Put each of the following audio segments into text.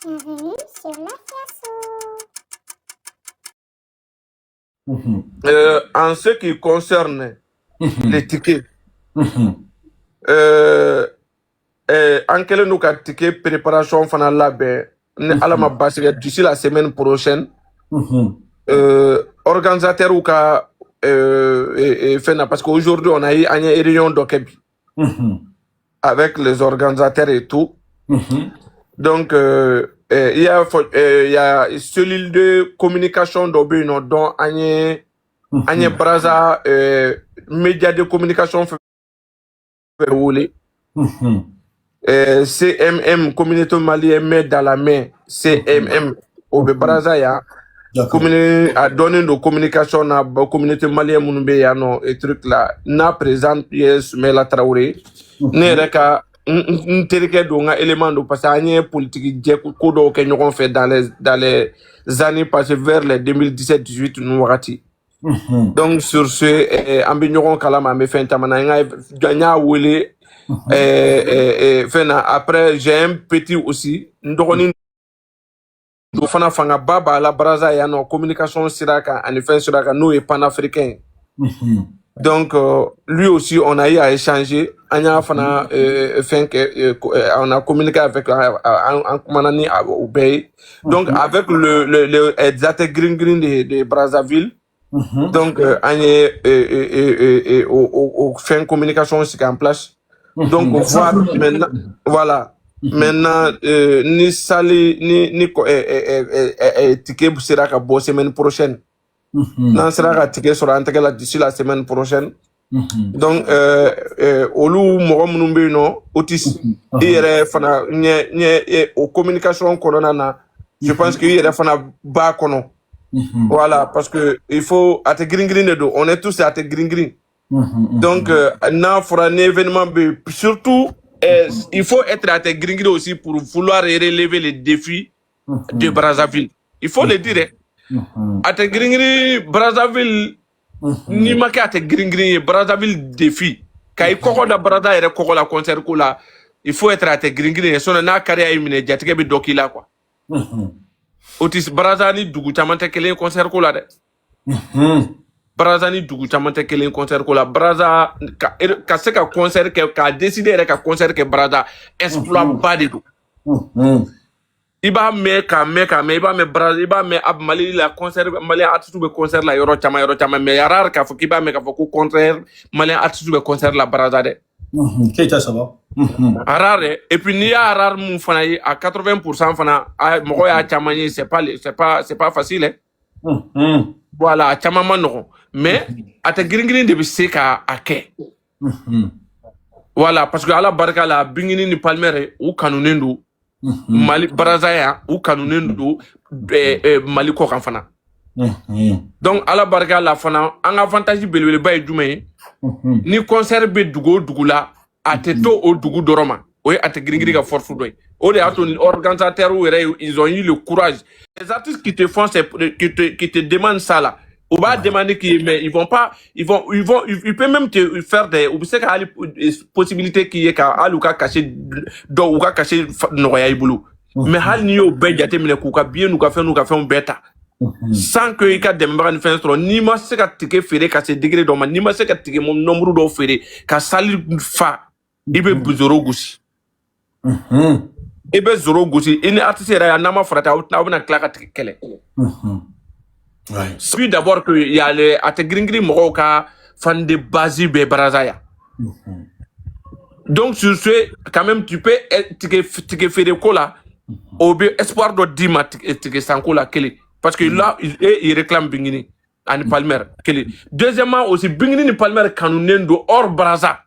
Bienvenue sur Mafiaso. En ce qui concerne les tickets, en quel nous cas ticket préparation fana labé à la base d'ici la semaine prochaine, organisateur ou cas fait parce qu'aujourd'hui on a eu une réunion d'Okebi avec les organisateurs et tout. Donc il y a cellule de communication d'Obino dont Agnès Braza média de communication fait rouler. CMM communauté malienne met dans la main CMM au Braza ya a donné nos communications na communauté malienne munbe ya no et truc là na présente pièce mais la Traoré ne reka n'terike donga élément de parce que politique djek ko do ke ñogon fait dans les années passées vers les 2017-18 nous warati. Donc sur ce ambi ñogon kalama me fin tamana nga gagna wele après j'ai un petit aussi ndogoni do fana fanga baba la Braza ya no communication siraka en fin siraka nous est panafricain. Donc lui aussi on a eu à échanger anya fana on a communiqué avec en commandant au Bay. Donc avec le exact green de Brazzaville. Donc au fin communication c'est en place. Donc on voit maintenant voilà. Maintenant ni sali ni ticket sera ka bo semaine prochaine. Nan sera ka ticket sera intégré d'ici la semaine prochaine. Donc olu mogo munun be no otis ire fana nye au communication corona na je pense que ire fana ba kono. Voilà parce que il faut à te green de do on est tous à te green. Donc na for un événement surtout il faut être à te green aussi pour vouloir relever les défis de Brazzaville. Il faut le dire. À te green Brazzaville ni ma à te green Brazzaville défi. Quand il koko da Brazza et koko la concert ko la il faut être à te green son na carrière imine jatike be dokila quoi. Otis Brazza ni dugu chamante kele concert ko la de. Braza ni dugu chamante kelen concert ko la Braza ka se ka concert ke ka décider ka concert ke Braza exploit pas de do. Iba me iba me Braza iba me ab Mali la concert Mali artiste be concert la yoro chama mais rare ka fo kiba me ka fo ko concert Mali artiste be concert la Braza de. Keita ça va. Rare et puis ni ya rare mun fana à 80% fana mogo ya chama ni c'est pas facile hein. Voilà chama man mais à te green de se ka ake. Voilà parce que ala barka la bingini ni palmere ou kanunendu Mali Braza ya ou kanunendu Mali ko kan fana. Donc ala barka la fana un avantage belwele bay jumay ni concert be dugu la ateto au dugu doroma oui à te green ka force doy o de ato organisateur ils ont eu le courage les artistes qui te font qui te demandent ça là on va demander mais ils peuvent même te faire des ou c'est possibilité qui est ka aluka cacher do ou ka cacher noya ibulu mais hal ni yo be jate mine ku ka bien nous ka fait un bêta sans que il ka demba ni fin ni ma se ka ticket fere ka se degré do ni ma se ka ticket mon nombre do fere ka sali fa ibe buzoro gusi ibe zoro gusi ini artiste ya nama frata na bana klaka ticket kele. Puis d'abord que il y a les à te gringri moka fan de base be Brazzaya. Donc sur ce quand même tu peux ticket fere ko la au espoir de dima ticket sanko la kele. Parce que là, il réclame Bingini, en Palmer. Deuxièmement, aussi, Bingini ni Palmer kanunendo hors Braza.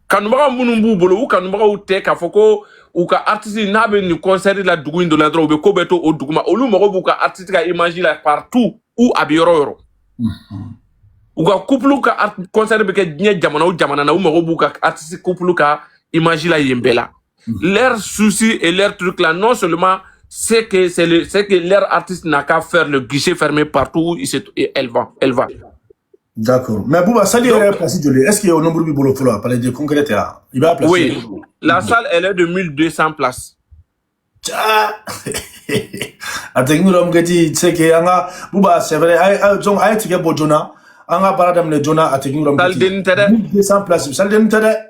Kanumba munumbu bolo ou kanumba ou te ka foko ou ka artiste nabe ni concert la dugu indo la dro be ko beto o duguma olu mo bu ka artiste ka image la partout ou abiyoro. Ou ka couple ka concert be ke nye jamana ou jamana na ou mo bu ka artiste couple ka image la yembela. Leur souci et leur truc là non seulement c'est que leur artiste n'a qu'à faire le guichet fermé partout où elle va. D'accord. Mais Bouba, ça est placé de lui. Est-ce qu'il y a un nombre de boulot pour parler de concret? Il va placer. Oui. La salle, elle est de 1200 places. Atengiram gati seke anga buba c'est vrai ay jong ay tike bojona anga baradam le jona atengiram Salle gati. d'intérêt. 1200 places. Salle d'intérêt.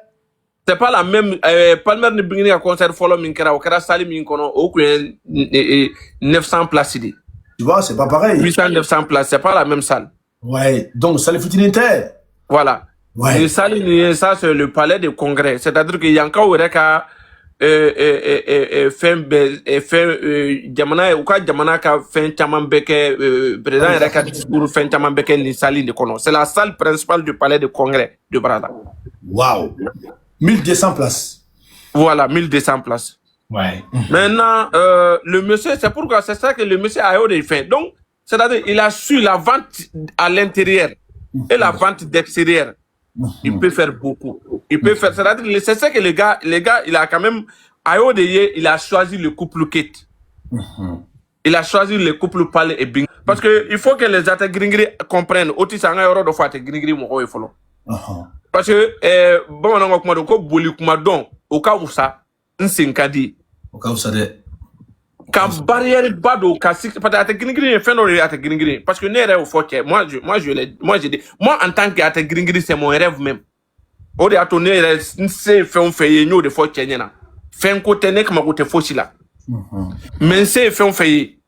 C'est pas la même. Palmer ni bingini à concert follow minkera. Au kera sali minkono. Au kuyen 900 places idi. Tu vois, c'est pas pareil. 800 900 places. C'est pas la même salle. Ouais. Donc salle futilité. Voilà. Ouais. Le salle ça c'est le palais de congrès. C'est-à-dire qu'il y a encore reka jamana ou ka jamana ka fin chaman beke président reka discours fin chaman beke ni salle de kono. C'est la salle principale du palais de congrès de Brada. Waouh. 1200 places. Voilà, 1200 places. Ouais. Maintenant, le monsieur, c'est pourquoi c'est ça que le monsieur a eu des fins. Donc, c'est-à-dire il a su la vente à l'intérieur et la vente d'extérieur. Il peut faire beaucoup. Il peut faire, c'est-à-dire, c'est ça que les gars, il a quand même, à Odeye, il a choisi le couple Kate. Il a choisi le couple Palais et Bing. Parce que il faut que les athées gringri comprennent. Oti sanga yoro do fate gringri mo ko follow. Parce que bon on kuma do ko boli kuma don o ka usa nsinkadi. O ka usa de. Ka barrière bado ka six parce que athées gringri fait no athées gringri parce que ne rêve au faut que moi je dis moi en tant qu'athée gringri c'est mon rêve même. O de atonné c'est fait on fait no de faut que nyana. Fin côté nek ma côté fossila. Mais c'est fait on fait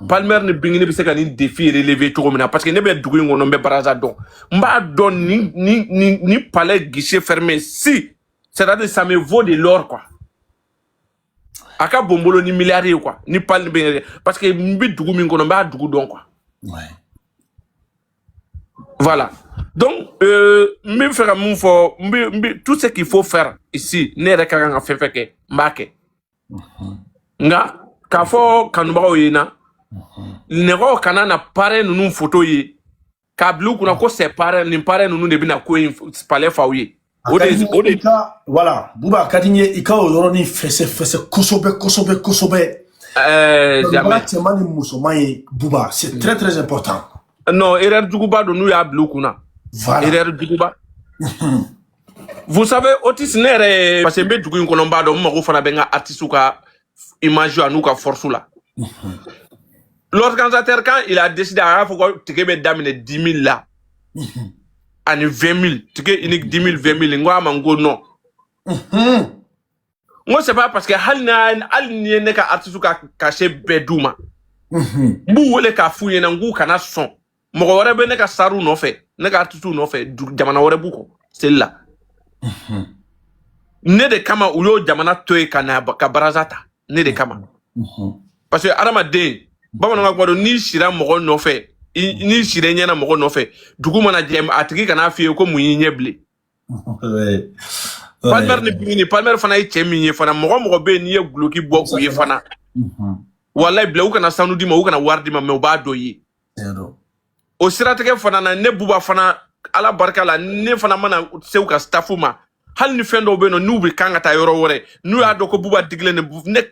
Palmer ne bingini bi se ka ni défi relevé tout comme parce que ne be dugu ngono be baraza don mba don ni palais guichet fermé si c'est-à-dire ça me vaut de l'or quoi aka bombolo ni milliardaire quoi ni palais bingini parce que mbi dugu mi ngono ba dugu don quoi ouais voilà donc mbi faire mon fo mbi tout ce qu'il faut faire ici ne reka nga fait que mbake nga ka fo kanubao yina nego kana na pare nunu photo yi ka blu kuna ko c'est pare ni pare nunu de bina ko palais faouye ode voilà buba kadinye ikao yoroni fesse kosobe jamais musomaye buba c'est très très important. Non erreur duguba do nu ya blu kuna voilà erreur duguba. Vous savez Otis nere parce que be dugu ko nomba do mo ko fana be nga artiste ka image à nous ka force là. L'organisateur, quand il a décidé à faire que tu peux daminer 10 000 là, à 20 000, tu peux unique 10 000, 20 000, moi, mango non. Moi, c'est pas parce que hal n'y ka artiste ka caché bedouma. Bou le ka fouye na ngou kana son. Mo wore be ne ka saru no fait, ne ka artiste no fait, jamana wore buko. C'est là. Ne de kama uyo jamana toy kana ka barazata, ne de kama. Parce que Adama de bamanan ko ni shira mogo no fait ni shire nyana mogo no fait dugu mana jem atiki kana fiye ko munyi nyeble ouais Palmer ni bini Palmer fana yi chemi fana mogo be ni ye gloki bo ku ye fana wallahi ble u kana sanu di ma u kana wardi ma me u ba doyi o sirateke fana na ne buba fana ala barka la ne fana mana se u ka staffuma hal ni fendo be no nubi kanga ta yoro wore nu ya do ko buba digle ne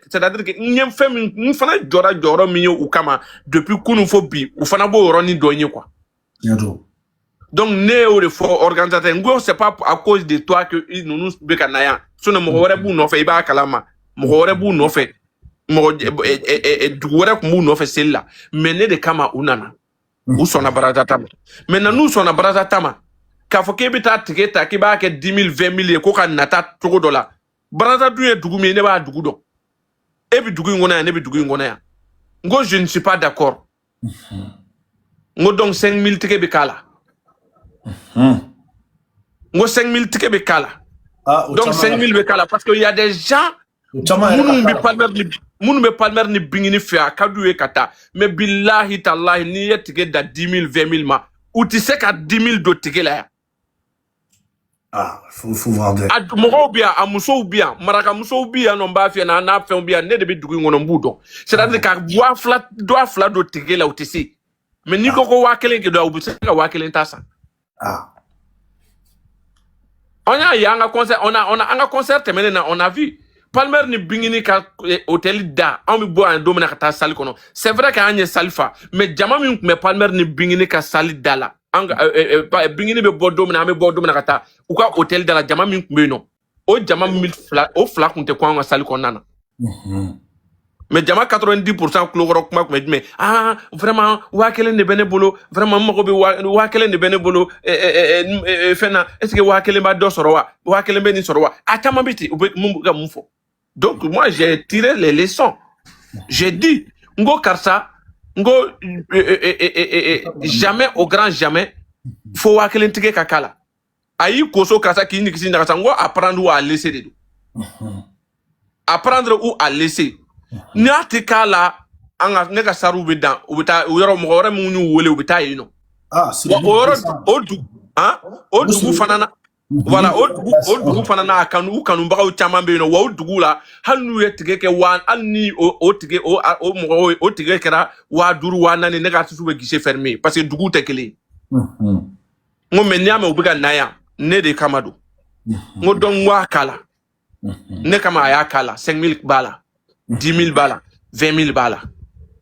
c'est-à-dire que nyem fem ni fana joro mi u kama depuis kunu fo bi u fana bo yoro ni doñi quoi donc ne o de fo organisateur ngo c'est pas à cause de toi que nous be kanaya sone mo wore bu no fe iba kalama mo wore bu no fe mo du wore ko mu no fe sella mais ne de kama unana u sona barata tama maintenant nous sona barata tama ka fo ke bita tiketa ki ba ke 10 000 20 000 ko ka nata togo dola baraza duye dugu mi ne ba dugu do e bi dugu ngona ne bi dugu ngona ya ngo je ne suis pas d'accord ngo donc 5 000 tike bi kala ngo 5 000 tike bi kala donc 5 000 bi kala parce que il y a des gens munu be Palmer ni bingini fi akadu e kata mais billahi tallahi ni ye tike da 10 000 20 000 ma ou tu sais qu'à 10 000 do tike la ya. Ah, faut vendre. Moko bien, amuso bien, maraka muso bien, non ba fi na fe bien, ne de bi dugu ngono mbudo. C'est-à-dire ka doit flat do tike la utisi. Mais ni koko wa kelen ke do ubuse ka wa kelen tasa. Ah. On a un concert, on a un concert terminé, on a vu Palmer ni bingini ka hôtel da, on mi boire un domina ka ta salle kono. C'est vrai qu'il y a une salle fa, mais jama mi me Palmer ni bingini ka salle da la. Bingini be bo domina, me bo domina ka ta. Ou ka hôtel da la jama mi me no. O jama mi fla, o fla kunte kwa nga salle kono nana. mais jama 90% kulokoro kuma kuma mais vraiment wa kelen de bene bolo vraiment mako be wa kelen de bene bolo fena est-ce que wa kelen ba do soro wa kelen be ni soro wa atama biti mu ga mu fo. Donc moi j'ai tiré les leçons. J'ai dit ngo karsa ngo jamais au grand jamais faut wa kelen tige kakala. Ayi koso karsa ki ni kisi ndaka ngo apprendre ou à laisser de. Apprendre ou à laisser. Ni atikala anga nega saru be dan ubita uyoro mo gore mu ñu wole ubita yino c'est odu odu fanana voilà odu fanana kanu bagaw chama be no odu la hanu yetige ke wan anni o tige o tige kera wa duru wa nani nega su be guichet fermé parce que dugu tekele ngo menyama ubiga naya ne de kamado ngo don wa kala ne kama aya kala 5000 bala 10 000 balles, 20 000 balles.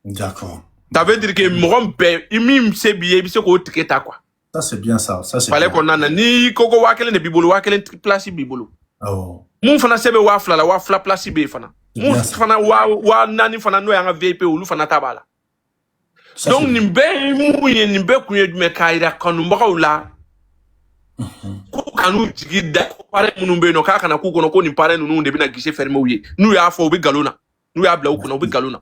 D'accord. Ça veut dire que mon père, il m'a c'est bien, il s'est coté quoi. Ça c'est bien ça, ça c'est. Fallait qu'on a ni koko wakele ne bibolo wakele place bibolo. Oh. Mon fana sebe wa fla place be fana. Mon fana wa nani fana no yanga VIP ulu fana tabala. Donc nimbe kuye me kaira kanu mbaka ula. Ko kanu jigida pare munumbe no kaka na kuko no ko ni pare nunu de bina guichet fermé ouye. Nou ya fo be galona. Nous ya bla ou kono be galona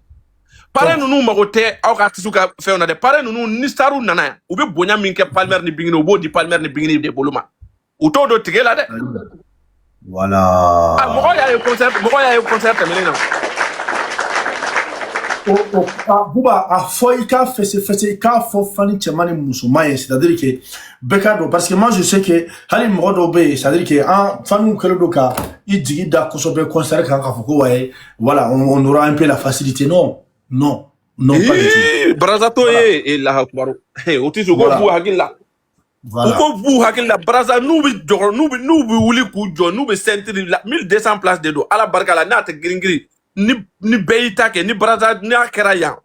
pare nunu magote aw ka tisuka fe on a de pare nunu ni staru nana ou be bonya minke palmer ni bingini ou bo di palmer ni bingini de boluma ou to do tigela de voilà mo ya e concert melena Bouba a foi ka fese ka fo fani chemani musulman c'est-à-dire que bekado parce que moi je sais que hali modo be c'est-à-dire que en fanu kelo ka i digi da ko so be concert kan ka foko ouais voilà on aura un peu la facilité non pas du tout brazato et la akbaru otiso go bu hakilla voilà ko bu hakilla braza nous bi wuli ku jo nous bi centre 1200 places de do ala barka la nata gringiri ni beyitake ni braza ni akera ya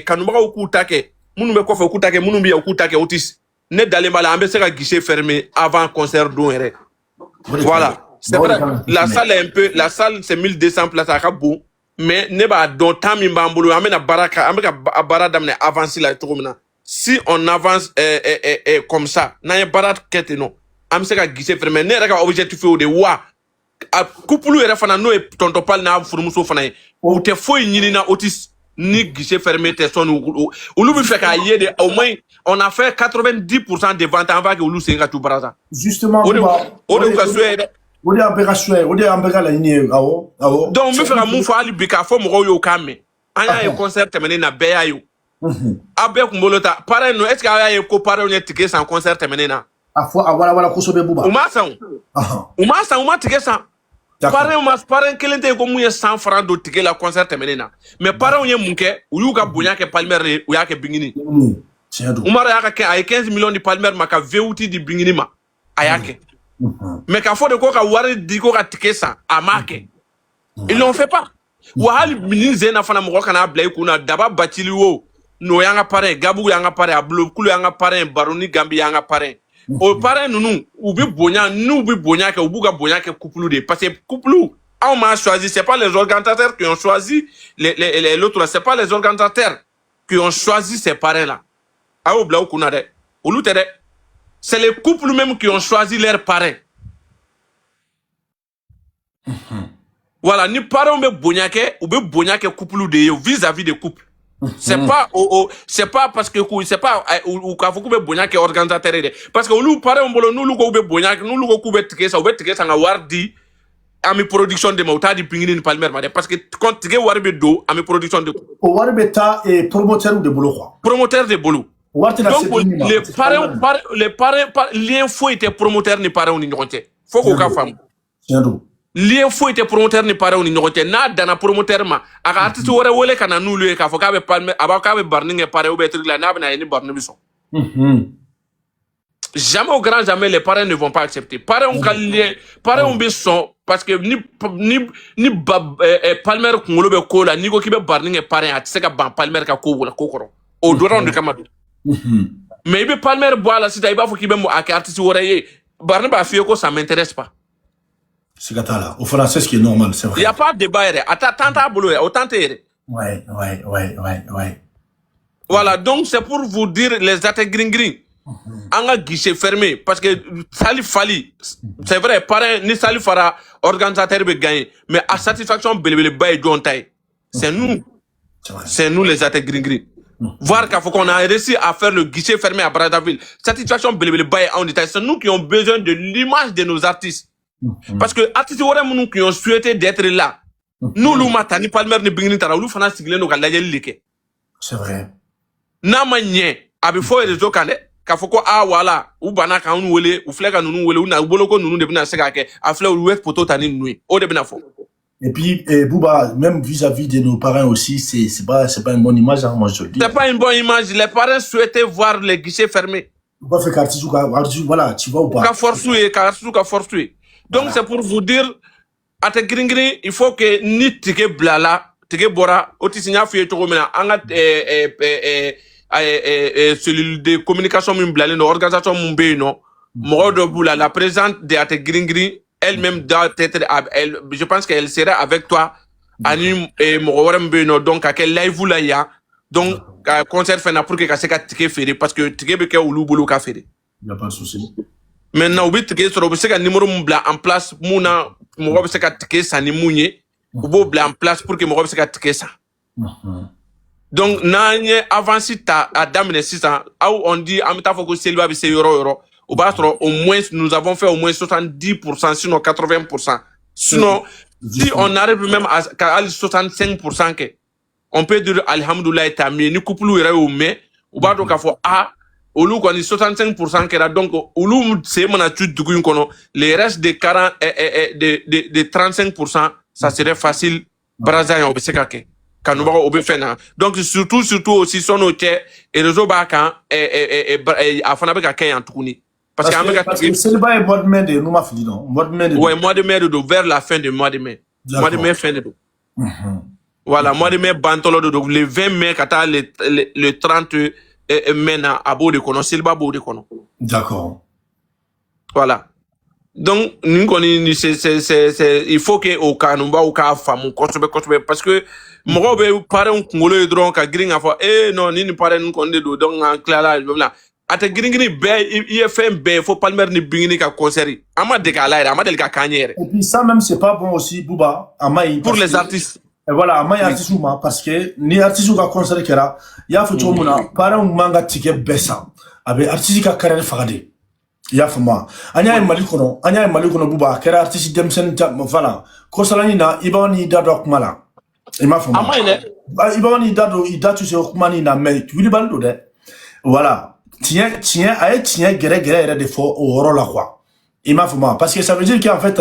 kanumaga ku take munu be ko fa ku take munu bi ya ku take otis ne dale mala ambe se ka guichet fermé avant concert don ere voilà c'est vrai la salle est un peu la salle c'est 1200 places à bon mais ne ba don temps mi mbambulu amena baraka ameka barada mne avancer la tourmina si on avance comme ça na y barat kete non am se ka guichet fermé ne reka objectif de wa a couple era fana no e tonto pal na furumuso fana ou te foi nyini na otis ni guichet fermé te son ou lu bi fait ka yede au moins on a fait 90% des ventes avant que ou lu senga tout braza justement on ka soué on est ambeka la ni awo donc me fera mon fa ali bika fo mo yo kame anya e concert terminé na be ayo abe ku molota pare no est-ce que aya ko pare on ticket sans concert terminé na voilà ko so be buba uma ticket sans pare kelente ko muye 100 francs do ticket la concert terminé na mais pare on ye munke ou yuga bonya ke palmer ou ya ke bingini umara ya ka ay 15 millions de palmer maka veuti di bingini ma ayake mais quand faut de quoi wari di ko ka ticket sans amake ils l'ont fait pas wa hal minize na fana mo kana blay kuna daba batili wo no yanga pare gabu yanga pare ablo kulu yanga pare baroni gambi yanga pare o pare nunu ubi bonya ke ubuga bonya ke couple de parce que couple on m'a choisi c'est pas les organisateurs qui ont choisi l'autre c'est pas les organisateurs qui ont choisi ces parrains là a obla kuna de olutere c'est les couples même qui ont choisi leurs parrains. Voilà, ni parents be bonyake ou be bonyake couple de vis-à-vis des couples. C'est pas parce que c'est pas ou ka fuku be bonyake organisateur parce que nous parents mbolo nous luko be bonyake nous luko ku be tike sa nga wardi ami production de mauta di pingini palmer ma parce que quand tike warbe do ami production de o warbe ta et promoteur de boulot quoi. Promoteur de boulot. Donc les parents l'info était promoteur ni parents ni nyote. Faut ko ka fam. Lien fo était promoteur ni parents ni nyote na dana promoteur ma aka artiste wore wole kana nulu e ka fo ka be palme aba ka be barninge pare ou be truc la na bana ni barne bison. Jamais au grand jamais les parents ne vont pas accepter. Parents on be son parce que ni palmer ngolo be ko la ni ko ki be barninge parents at se ka ban palmer ka ko wala kokoro o do ron de kamadu. Mais il palmer boire la sita iba fo ki be mo aka artiste wore ye barne ba fié ko ça m'intéresse pas. C'est là au français ce qui est normal c'est vrai. Il y a pas de débat attends boulot autant Ouais. Voilà, donc c'est pour vous dire les athées gring. En a guichet fermé, parce que Sali Fali, c'est vrai, pareil, ni Sali Fara, organisateur peut gagner, mais à satisfaction, c'est nous. C'est nous les athées gring. Voir qu'on a réussi à faire le guichet fermé à Brazzaville. Satisfaction, c'est nous qui avons besoin de l'image de nos artistes. Parce que artistes nous qui ont souhaité d'être là. Nous, nous, matani palmer ni bingini tara, nous fana sigle no kala yelike. C'est vrai. Na manye, abi fo rezo kane, ka foko wala, ou bana ka unu wele, ou flega nunu wele, ou na boloko nunu de bina seka ke, a fle ou wet poto tani nui. O de bina fo. Et puis, Bouba, même vis-à-vis de nos parents aussi, c'est pas une bonne image, hein, moi je le dis. C'est pas une bonne image. Les parents souhaitaient voir les guichets fermés. Pas fait qu'artiste, voilà, tu vois ou pas? Ka forcer. Donc c'est pour vous dire, à te gringri, il faut que ni tike blala, tike bora, otisinya fiye toko mena, anga cellule de communication min blale, no organisation mun be no, moro do bula, la présidente de Ate Gringri, elle-même doit être, je pense qu'elle serait avec toi, ani moro warem be no, donc à quel live vous là ya, donc concert fait na pour que kaseka tike fere, parce que tike be ke ulu bulu ka fere. Il n'y a pas de souci. Maintenant, vous avez un numéro en place, mouna, mon robe c'est qu'à ticket ça ni mounier, ou beau blanc en place pour que mon robe c'est qu'à ticket ça. Donc, n'ayez avancé à dame 600, où on dit, en mettant faut que c'est lui c'est euro, au bas au moins, nous avons fait au moins 70%, sinon 80%. Sinon, si on arrive même à 65%, on peut dire, alhamdoulilah, t'as mis, ni couple ou au mais, au bas donc, il faut, Olu quoi, 65% qui est donc, Olu, c'est mon étude du coup, les restes de 40, de 35%, ça serait facile, Brazza, on peut se caquer. Quand nous on peut faire, donc, surtout aussi, son hôte, et réseau bacan, à fond avec un en tout parce que c'est le bail mois de mai de nous m'a fait non, mois de mai de. Ouais, mois de mai de vers la fin du mois de mai. Mois de mai, fin de dos. Voilà, mois de mai, bantolo de dos, le 20 mai, quand le 30, maintenant à beau de kono silba beau de kono. D'accord. Voilà. Donc nous connaissons c'est il faut que au kanumba au ka famu kosobe parce que mo be pare un ngolo dron ka green afa non ni pare nous konde do donc en clara là ate green be IFM be faut palmer ni bingini ka concert ama de ka laira ama de ka kanyere. Et puis ça même c'est pas bon aussi Bouba amai pour les artistes. Et voilà, amai artiste ma parce que ni artiste ka concert kera ya fa to muna para un manga tike besa abe artiste ka carrière fagade ya fa ma anya malikono Bouba kera artiste demsen voilà ko salani na ibani dado kumala ima fa ma amai ne ibani dado idatu se kumani na mais tu li baldo de voilà tiens gere de fo au rôle là quoi. Il m'a fait mal. Parce que ça veut dire qu'en fait,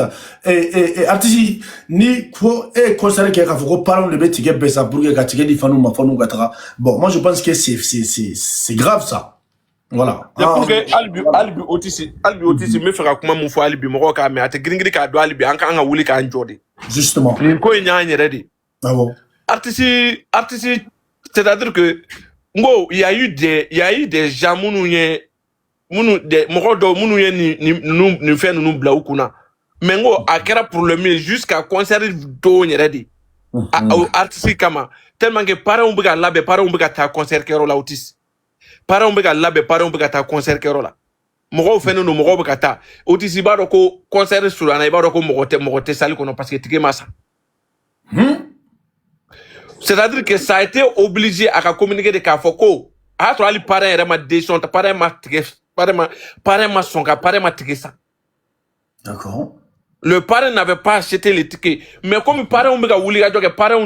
artiste, ni quoi, concert qui a fait parler le bête qui est baissé pour que tu aies fanou ma fanou gatra. Bon, moi je pense que c'est grave ça. Voilà. C'est pour que Albi Otisi me fera comment mon foi Albi Moroka mais à te gringri ka do Albi anka anga wuli ka njodi. Justement. Ko nyanya ready. Ah bon. Artiste, c'est-à-dire que il y a eu des gens nous fait nous blaoukuna mais ngo akera pour le mieux jusqu'à concert do nyeredi artiste kama tellement que para on bega ta concert kero la autis para on bega ta concert kero la mogo fait nous mogo bega ta autis ibaro ko concert sur ana ibaro ko mogote sali kono parce que tike massa c'est-à-dire que ça a été obligé à communiquer de kafoko a to ali parent era ma décision ta parent ma tike parent ma songa parent ma tike ça. D'accord. Le parent n'avait pas acheté les tickets. Mais comme les parents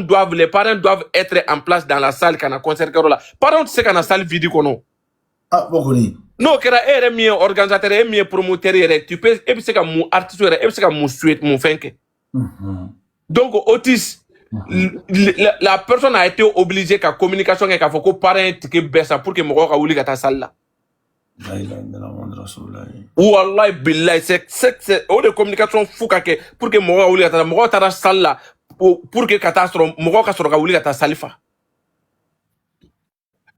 doivent être en place dans la salle quand on a concert. Les parents, tu sais qu'on a salle vidéo. Ah, bon, non, qu'il y a un organisateur, un promoteur, tu peux, et puis c'est comme mon artiste, et puis c'est comme mon souhait, mon fin. Donc, Otis, la personne a été obligée qu'à communication et qu'à faut qu'on parle ticket baisse pour que mon roi a ouli à ta salle là. Wallahi billahi c'est au de communication fou kake pour que mo wuli ata mo tara salla pour que catastrophe mo ka soro ka wuli ata salifa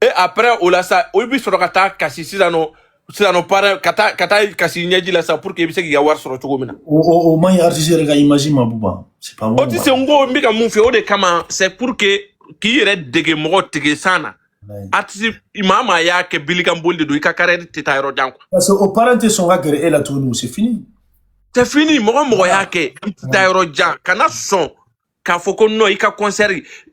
et après on la ça o bi soro kata kasi sidano para kata kasi nyaji la ça pour que bi se ya war soro to gomina o man artiste ga imagine ma Bouba c'est pas bon o ti se ngo mbi ka mu fi o de kama c'est pour que k'i yɛrɛ dege mɔgɔ tige san na artiste maa y'a kɛ bilikanboli de don i ka carrière tɛ taa yɔrɔ jan quoi. Parce que au parent tɛ sɔn ka gɛrɛ e la tuguni c'est fini. C'est fini mɔgɔ y'a kɛ i tɛ taa yɔrɔ jan kana sɔn k'a fɔ ko non i ka concert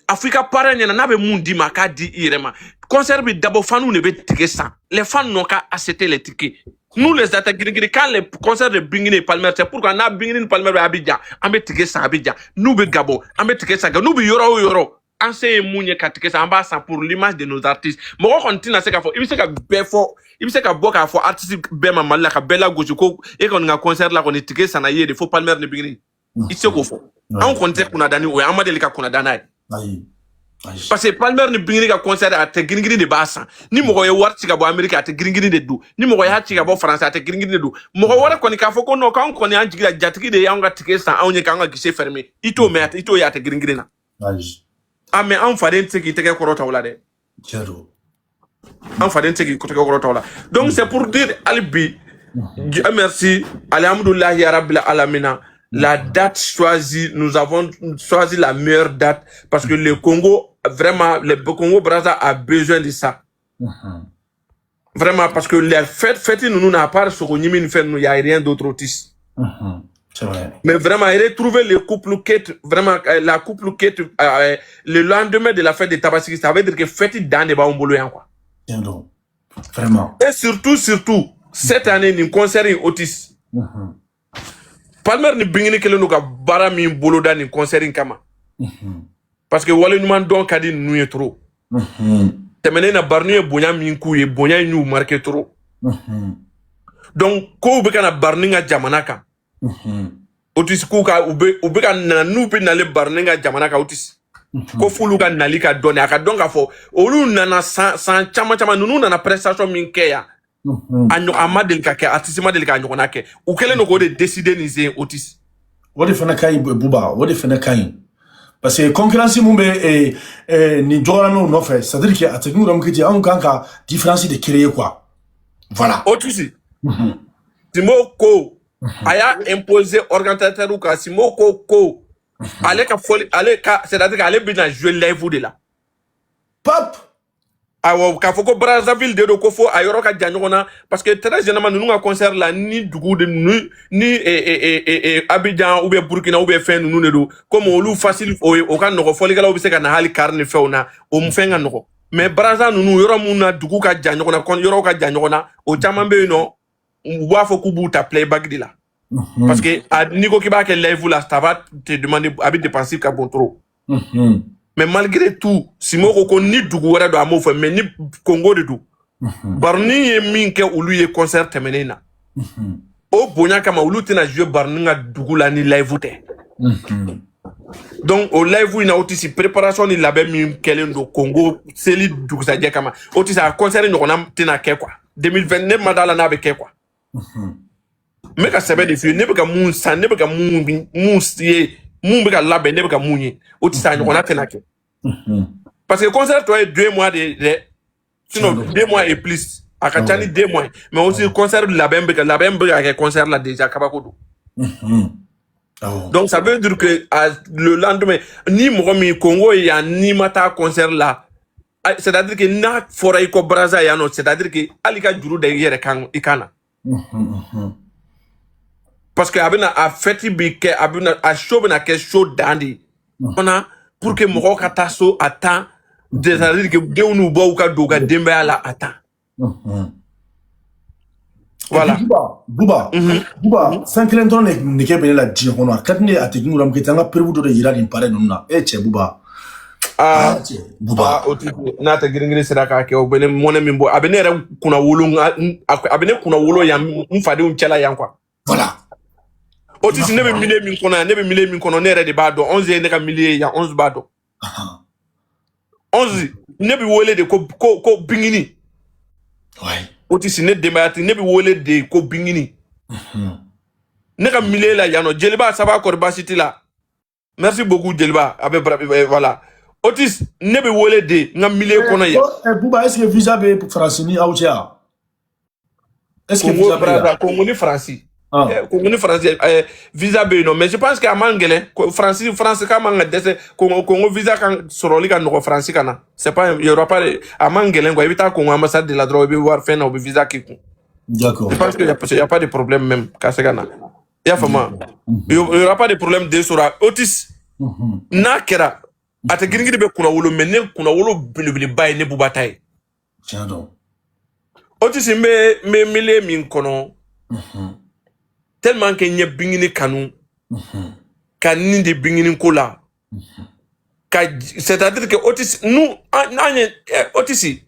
a fɔ i ka parent ɲɛna n'a bɛ mun d'i ma k'a di i yɛrɛ ma concert bɛ dabɔ fans de bɛ tige san les fans n'ont qu'à acheter les tickets. Nous les attaques quand les concerts de Bingini et Palmer, c'est pourquoi on a Bingini et Palmer à Abidjan, on met ticket ça Abidjan, nous be Gabo, on met ticket ça, nous be Yoro, on sait mounier ticket ça en bas pour l'image de nos artistes. Moi on continue à ce qu'il faut, il sait qu'à Befo, il sait qu'à Boka faut artiste Bema Malaka Bella Gojuko et qu'on a un concert là qu'on est ticket ça n'aille, il faut Palmer de Bingini. Il sait qu'on faut. On compte qu'on a donné ou on m'a dit qu'on a donné. Parce que Palmer ni Bingini ka concert a te gringini de basa ni mɔgɔ ye wari ci ka bɔ Amerika a te gringini de do ni mɔgɔ y'a ci ka bɔ France a te gringini de do mɔgɔ wɛrɛ kɔni k'a fɔ ko non k'anw kɔni an jigila jatigi de y'anw ka ticket san anw ye k'an ka guichet fermer i t'o mɛn i t'o ye a te gringini na mais anw faden tɛ se k'i tɛgɛ kɔrɔta o la dɛ anw faden tɛ se k'i tɛgɛ kɔrɔta o la donc c'est pour dire hali bi merci alhamdulilahi rabbil alamina. La date choisie, nous avons choisi la meilleure date parce que le Congo, vraiment, le Congo Brazza a besoin de ça. Vraiment, parce que les fêtes, nous n'avons pas ce qu'on y fait, il n'y a rien d'autre autiste. C'est vrai. Mais vraiment, il a trouvé le couple quête, vraiment, la couple quête, le lendemain de la fête de Tabaski, ça veut dire que fête dans les baombolo, quoi. Vraiment. Et surtout, cette année, nous concernons autiste. Palmer ni Bingini kelen no ka bara min bolo da ni concert kama parce que wale numan don kadi nu ye trop temene na barnu ye bonya min ku ye bonya ñu marqué trop donc ko be kana barnu nga jamana kan otis ku ka ube ka na nu be na le barnu nga jamana ka otis ko fulu ka nali ka donner aka donc ka fo olu nana san chama nunu nana prestation min ke ya amadel ka ke artiste madel ka nyona ke u kele no ko de décider ni zé otis wodi fana kay buba wodi fana kay parce que concurrence mumbe ni jora no no fait c'est à dire que ategu ram kiti an kanka différence de créer quoi voilà otis Simoko aya imposer organisateur ou ka Simoko ko ale ka folie ale ka c'est à dire qu'ale bien jouer live de là pop awo ka foko Brazzaville de do ko fo ayoro ka janjona parce que très généralement nous nga concert là ni dugu de ni Abidjan ou bien Burkina ou bien fin nous ne do comme olu facile o ka no fo ligala o bise ka na hali carne feuna o mfenga no mais Brazza nous yoro muna dugu ka janjona kon yoro ka janjona o chamambe no wa fo ku buta playback de là parce que ni ko ki ba ke live là ça va te demander habit dépensive ka bon trop mais malgré tout Simoko ko ni dugu wara do amo fa mais ni Congo de do barni ye min ke ulu ye concert temenena o bonya kama ulu tena jouer barni nga dugu la ni live te donc au live ina otisi préparation ni labe min kelen do Congo seli dugu sa je kama otisi a concert no na tena ke quoi 2029 madala na be ke quoi mais ka sebe de fi ne be ka mun san ne be ka mun sie mun be ka labe ne be ka munye otisi a no tena ke parce que concert toi 2 mois de sinon 2 mois et plus à Kachani 2 mois mais aussi concert la bembe avec concert là déjà Kabakodo donc ça veut dire que le lendemain ni Momi Congo il y a ni mata concert là c'est-à-dire que na foray ko Brazza ya no c'est-à-dire que alika juru de yere kan ikana parce que abina a feti bi ke abina a show na ke show dandi on a pour que mɔgɔw ka taa so à temps c'est-à-dire que denw n'u baw ka don ka denbaya la à temps voilà Buba fɛn kelen dɔrɔn de nege bɛ ne la diɲɛ kɔnɔ a ka di ne ye a tɛ gingu la kɛ an ka prévu dɔ de yira nin pare ninnu na cɛ Buba Buba n'a tɛ girin sera k'a kɛ o bɛ ne mɔnɛ min bɔ a bɛ ne yɛrɛ kunna wolo a bɛ ne kunna wolo yan n fadenw cɛla yan quoi voilà Otis ne bɛ milieu min kɔnɔ yan ne bɛ milieu min kɔnɔ ne yɛrɛ de b'a dɔn 11 ye ne ka milieu yan 11 b'a dɔn 11 ne bɛ wele de ko Bingini Otis ne denbayati ne bɛ wele de ko Bingini ne ka milieu la yan nɔ Jeliba saba kɔri baasi t'i la merci beaucoup Jeliba a bɛ voilà Otis ne bɛ wele de n ka milieu kɔnɔ yan Buba est-ce que visa bɛ France ni aw cɛ est-ce que visa bɛ Congo ni France Congo français visa be non mais je pense que amangele France ka manga dese Congo visa kan soroli kan no France kana c'est pas il y aura pas amangele ngo evita Congo ambassade de la drogue be voir faire no visa ki D'accord. je pense qu'il y a pas de problème même kasegana ya fama il y aura pas de problème de sura Otis na kera ata giringiri be kuna wolo menne kuna wolo bilibili bay ne bubatay tiens donc Otis me mille min kono tellement que nye bingini kanu ka nindi bingini kola ka c'est-à-dire que Otis nous Otis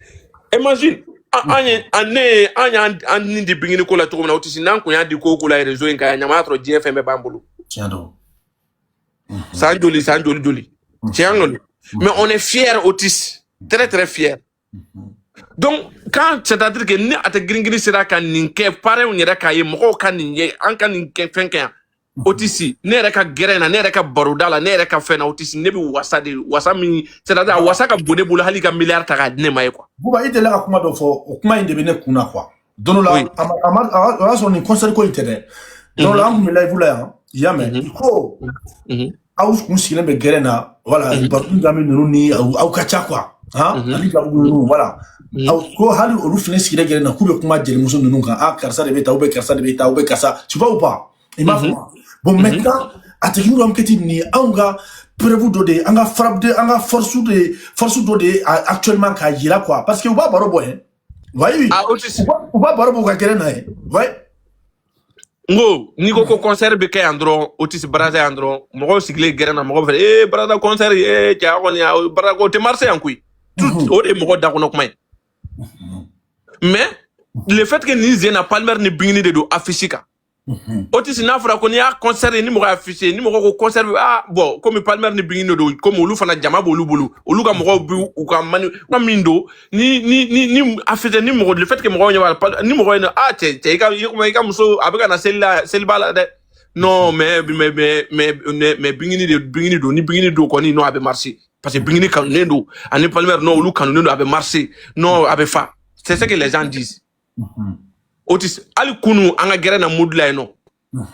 imagine anya nindi bingini kola to na Otis nan ko ya di ko kola réseau en ka nyama tro GFM bambulu tiens donc sanjoli tiens mais on est fier Otis très très fier donc quand c'est-à-dire que ni ata gringiri sera kan ninke pare on yera kaye moko kan ninye an kan ninke fenken Otisi ne yera ka gerena ne yera ka barudala ne yera ka fena Otisi ne bi wasa mi c'est-à-dire wasa ka bone bulu hali ka milliard ta ka ne maye quoi buba ite la kuma do fo o kuma inde bene kuna quoi dono la ama son ni concert ko ite donc là on me live là yame ko au kun sigile be gerena voilà ba ngami nuni au kacha quoi ali ka bulu voilà ko hali olu fini sigile gerena ku be kuma jeli muso nunu kan karsa de beta ou be karsa de beta ou be karsa tu vois ou pas il m'a bon maintenant atenu am keti ni anga prévu do de anga frappe de anga force do de actuellement ka yira quoi parce que ou ba baro boy voyez ou ba baro bo ka gerena voyez ngo ni ko concert be kay andro Otis Braza andro mo sigile gerena mo fe Braza concert ja ko ni Braza ko te Marseille en kui tout o de mo da ko nok may mais le fait que ni zena Palmer ni bingini de do affichika Otis na fera ko ni a concert ni mo afficher ni mo ko concert bon comme Palmer ni bingini do comme olu fana jama bolu olu ka mo bu u ka mani na mindo ni afficher ni mo le fait que mo nya ni mo na te ka muso abeka na selba la de non mais bingini do ko ni no abe marché parce que bingini kan nendo ani Palmer no olu kan nendo abe marché non abe fa c'est ce que les gens disent Otis ali kunu anga gere na mood là non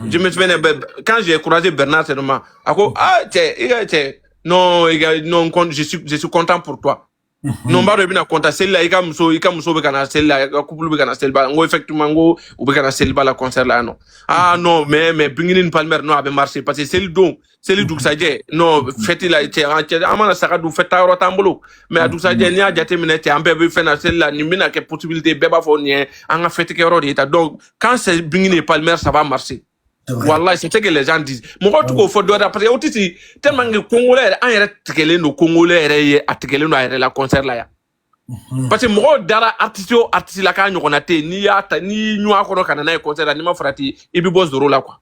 je me souviens quand j'ai croisé Bernard Sedoma ako non je suis content pour toi non ba do bina content celle là ika muso be kana celle là couple be kana celle ba ngo effectivement ngo ou be kana celle ba la concert là non non mais binginin Palmer non abe marché parce que celle du sadje non feti la amana saka du feta ro tambolo mais adu sadje ni a jate minute ambe be fena celle là ni mina ke possibilité beba fo ni anga feti ke ro de donc quand c'est binginin Palmer ça va marcher wallahi c'est ce que les gens disent mon ko fo do da parce que Otisi tellement que congolais en yere tikele no congolais yere atikele no yere la concert là ya parce que mo dara artiste la ka nyona te ni ya ta ni nywa ko kana na concert ni ma frati ibi boss zoro là quoi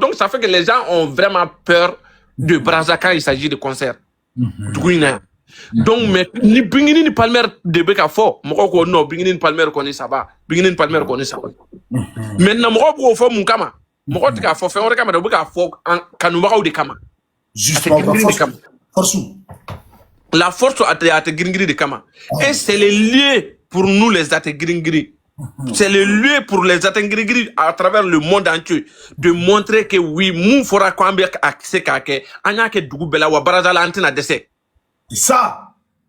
donc ça fait que les gens ont vraiment peur de Braza quand il s'agit de concert donc mais ni bingini ni Palmer de beka fo moko ko no bingini ni Palmer ko ni ça va maintenant moko ko fo mun kama moko tika fo fe on kama de beka fo kanu baka de kama justement la force à te gringiri de kama et c'est le lieu pour nous les ate gringiri c'est le lieu pour les atengiri à travers le monde entier de montrer que oui mou fera kwambe accès kake anya ke dugu bela wa Braza la antina dese.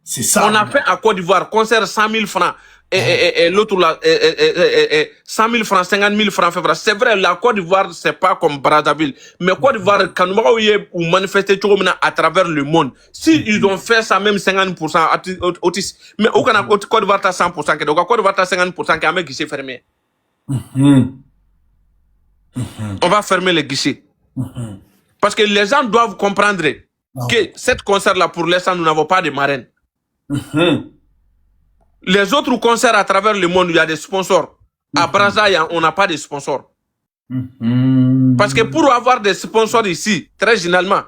C'est ça. On a fait à Côte d'Ivoire concert 100 000 francs et l'autre là 100 000 francs 50 000 francs c'est vrai la Côte d'Ivoire c'est pas comme Brazzaville mais Côte d'Ivoire quand nous manifester à travers le monde si ils ont fait ça même 50% Otis mais aucun Côte d'Ivoire 100% que donc Côte d'Ivoire 50% qui a un guichet fermé on va fermer les guichets parce que les gens doivent comprendre que cette concert là pour l'instant nous n'avons pas de marraine. Les autres concerts à travers le monde, il y a des sponsors. À Braza, on n'a pas de sponsors. Parce que pour avoir des sponsors ici, très généralement,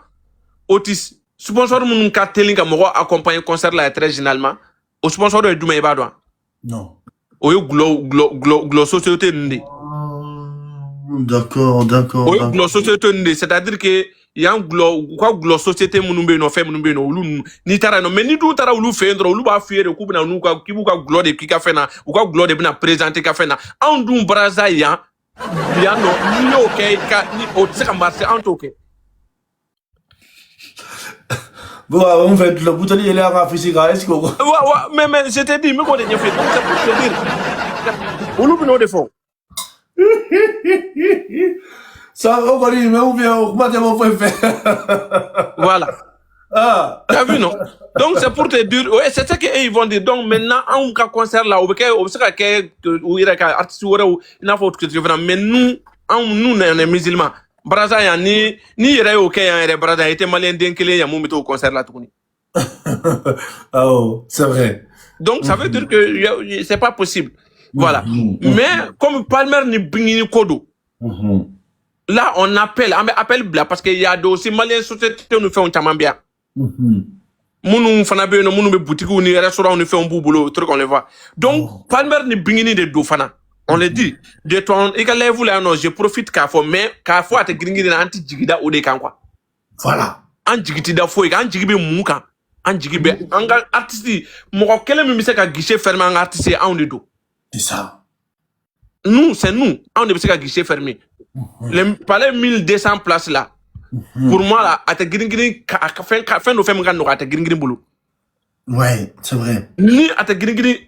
Otis, sponsor mun ka telinga mo accompagner concert là très généralement, au sponsor de Doumé Badouan. Non. Oyo glo société ndi. D'accord. Oyo glo société ndi, c'est-à-dire que yan glo u ka glo société munun be no fɛ munun be no olu ni tara no mais ni du tara olu fɛ dɔrɔn olu b'a fiyɛ de k'u bɛna n'u ka k'i b'u ka glo de k'i ka fɛn na u ka glo de bɛna présenter ka fɛn na anw dun baraza yan nɔ n'i y'o kɛ ni o tɛ se ka marcher anw t'o kɛ. Bon, on fait le bouton il est à physique, est-ce que mais je t'ai dit mais qu'on est fait donc c'est pour te dire olu bɛna o de fɔ. ça on va dire mais ou bien comment on peut faire. Voilà. Ah. T'as vu, non? Donc, c'est pour te dire, ouais, c'est ça qu'ils vont dire. Donc, maintenant, on a un concert là, on sait qu'il y a un artiste ou il n'a pas autre chose. Mais nous, on est musulmans. Braza, ya ni yere ok, ya Braza, était malien d'un qu'il y a un au concert là, tout. Oh, c'est vrai. Donc, ça veut dire que c'est pas possible. Voilà. Mais, comme Palmer ni Bingini Kodo, là, on appelle Bla, parce qu'il y a aussi Maliens société, nous fait un chaman bien. Mounou fana be no mounou be boutique ou ni restaurant ni fait un boulot truc on le voit donc Palmer ni bingini de do fana on le dit de ton e ka level là non je profite ka fo mais ka fo ate gringini na anti jigida o de kan quoi voilà an jigiti da fo e kan jigibe mu kan an jigibe an ga artiste mo ko kele mi se ka guichet fermé an artiste an de do c'est ça nous c'est nous an de se ka guichet fermé les palais 1200 places là. Pour moi, là, à te gringini, fin de faire à te gringini boulot. Ouais, c'est vrai. Ni à te gringini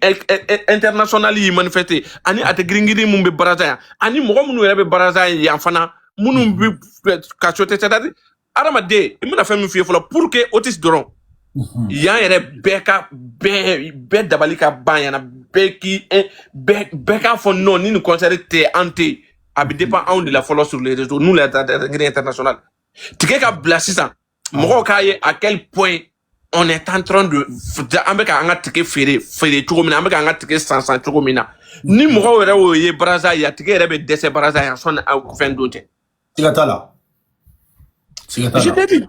international y manifester, ani à te gringini mumbe baraza, ani mo munu rebe baraza y enfana, munu bi kachote c'est-à-dire, arama de, il m'a fait me fier pour que Otis Doron, yan yere beka be dabalika ban yana beki beka fo non ni nous concerne te ante, abi dépend on de la follow sur les réseaux, nous les gringini international. Tike ka bla sisan mɔgɔw k'a ye à quel point on est en train de an bɛ ka an ka tike feere cogo min na an bɛ ka an ka tike san cogo min na ni mɔgɔw yɛrɛ y'o ye baraza ye a tike yɛrɛ bɛ dɛsɛ baraza ye sɔnni fɛn don tɛ. Siga t'a la. Je t'ai dit.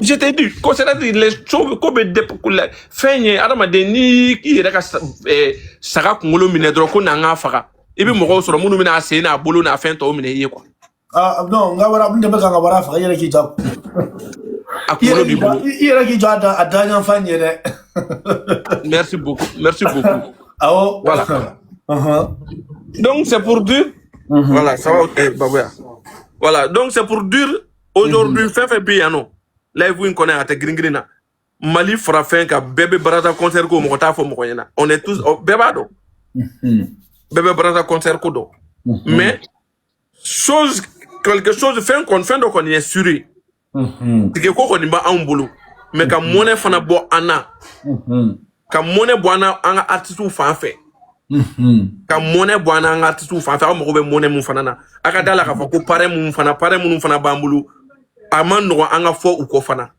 Je t'ai dit ko c'est-à-dire les choses ko bɛ fɛn ye adamaden ni k'i yɛrɛ ka saga kunkolo minɛ dɔrɔn ko n'an k'a faga i bɛ mɔgɔw sɔrɔ minnu bɛna a sen n'a bolo n'a fɛn tɔw minɛ i ye quoi. Ah non, ngawara bunda beka ngawara fa yele ki jab. Akolo bi bolo. Yele ki jada adanya fa nyere. Merci beaucoup. Merci beaucoup. Ah oh. Voilà. Donc c'est pour dire voilà, ça va babouya. Voilà, donc c'est pour dire aujourd'hui fait bien non. Là vous connaissez à te gringrina. Mali fera fin ka bébé brother concert ko mo ta fo mo yana. On est tous bébado. Bébé brother concert ko do. Mais quelque chose fait qu'on fait donc on est assuré. C'est que quoi qu'on y va en boulot. Mais quand monnaie fana bo ana. Quand monnaie bo ana un artiste ou fan fait. Quand monnaie bo ana un artiste ou fan fait. On me retrouve monnaie mon fana na. Akada la kafa ko pare mon fana bambulu. Aman no anga fo ou ko fana.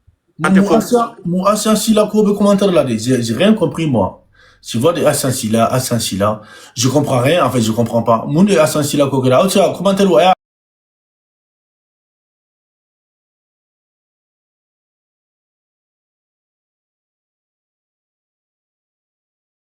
Mon ancien sila ko be commentaire là j'ai rien compris moi. Tu vois des Assasila, je comprends rien, en fait je comprends pas. Mon Assasila ko là, tu as commentaire